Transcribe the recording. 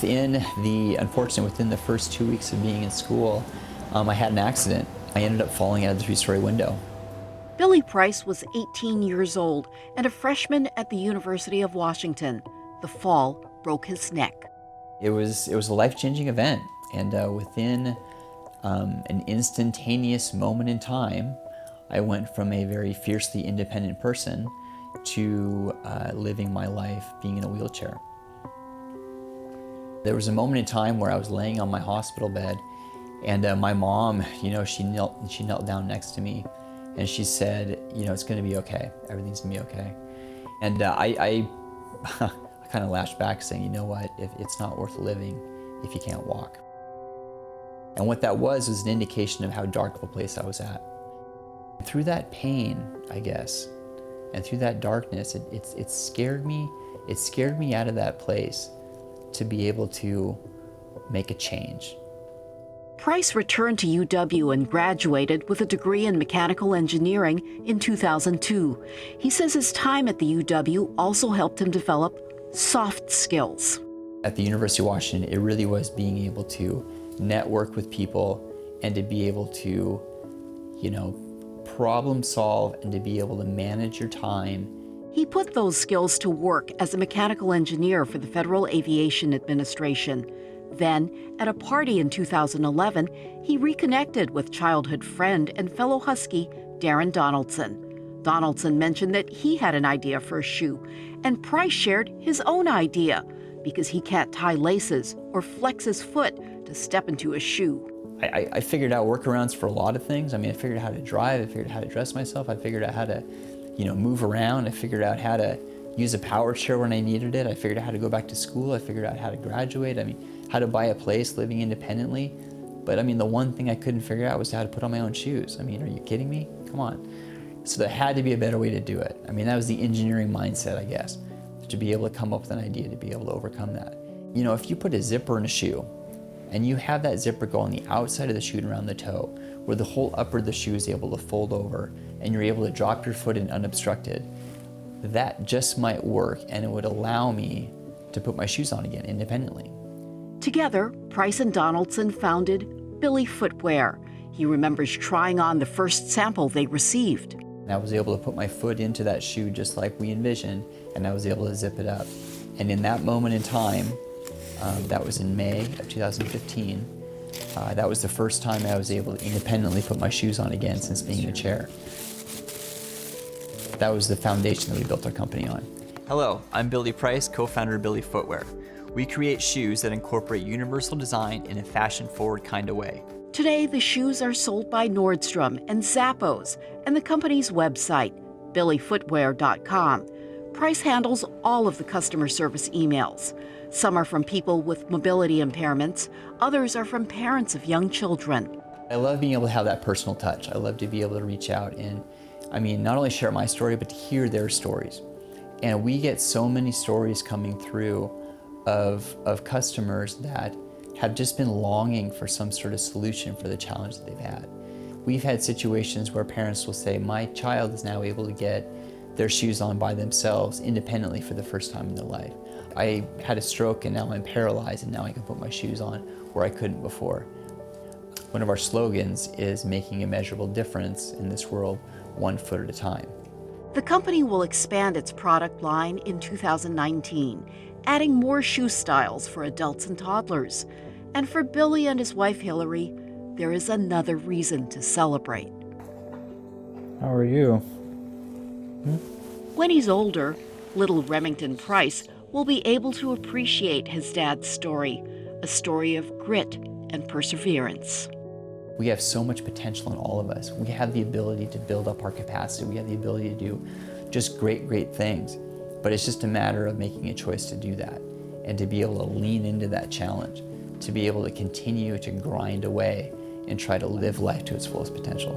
Within the first 2 weeks of being in school, I had an accident. I ended up falling out of the 3-story window. Billy Price was 18 years old and a freshman at the University of Washington. The fall broke his neck. It was a life-changing event, and within an instantaneous moment in time, I went from a very fiercely independent person to living my life being in a wheelchair. There was a moment in time where I was laying on my hospital bed, and my mom, she knelt down next to me, and she said, it's going to be okay. Everything's going to be okay. And I kind of lashed back, saying, you know what? It's not worth living if you can't walk. And what that was an indication of how dark of a place I was at. Through that pain, I guess, and through that darkness, it scared me. It scared me out of that place to be able to make a change. Price returned to UW and graduated with a degree in mechanical engineering in 2002. He says his time at the UW also helped him develop soft skills. At the University of Washington, it really was being able to network with people and to be able to, problem solve and to be able to manage your time. He put those skills to work as a mechanical engineer for the Federal Aviation Administration. Then, at a party in 2011, he reconnected with childhood friend and fellow Husky, Darren Donaldson. Donaldson mentioned that he had an idea for a shoe, and Price shared his own idea because he can't tie laces or flex his foot to step into a shoe. I figured out workarounds for a lot of things. I figured out how to drive, I figured out how to dress myself, I figured out how to, move around, I figured out how to use a power chair when I needed it, I figured out how to go back to school, I figured out how to graduate, how to buy a place living independently. But the one thing I couldn't figure out was how to put on my own shoes. Are you kidding me? Come on. So there had to be a better way to do it. That was the engineering mindset, I guess, to be able to come up with an idea to be able to overcome that. If you put a zipper in a shoe, and you have that zipper go on the outside of the shoe and around the toe, where the whole upper of the shoe is able to fold over, and you're able to drop your foot in unobstructed, that just might work, and it would allow me to put my shoes on again independently. Together, Price and Donaldson founded Billy Footwear. He remembers trying on the first sample they received. And I was able to put my foot into that shoe just like we envisioned, and I was able to zip it up. And in that moment in time, that was in May of 2015, that was the first time I was able to independently put my shoes on again since being in a chair. That was the foundation that we built our company on. Hello, I'm Billy Price, co-founder of Billy Footwear. We create shoes that incorporate universal design in a fashion-forward kind of way. Today, the shoes are sold by Nordstrom and Zappos and the company's website, billyfootwear.com. Price handles all of the customer service emails. Some are from people with mobility impairments. Others are from parents of young children. I love being able to have that personal touch. I love to be able to reach out and, not only share my story, but to hear their stories. And we get so many stories coming through of customers that have just been longing for some sort of solution for the challenge that they've had. We've had situations where parents will say, my child is now able to get their shoes on by themselves independently for the first time in their life. I had a stroke and now I'm paralyzed and now I can put my shoes on where I couldn't before. One of our slogans is making a measurable difference in this world, 1 foot at a time. The company will expand its product line in 2019, adding more shoe styles for adults and toddlers. And for Billy and his wife Hillary, there is another reason to celebrate. How are you? When he's older, little Remington Price will be able to appreciate his dad's story, a story of grit and perseverance. We have so much potential in all of us. We have the ability to build up our capacity. We have the ability to do just great, great things. But it's just a matter of making a choice to do that and to be able to lean into that challenge, to be able to continue to grind away and try to live life to its fullest potential.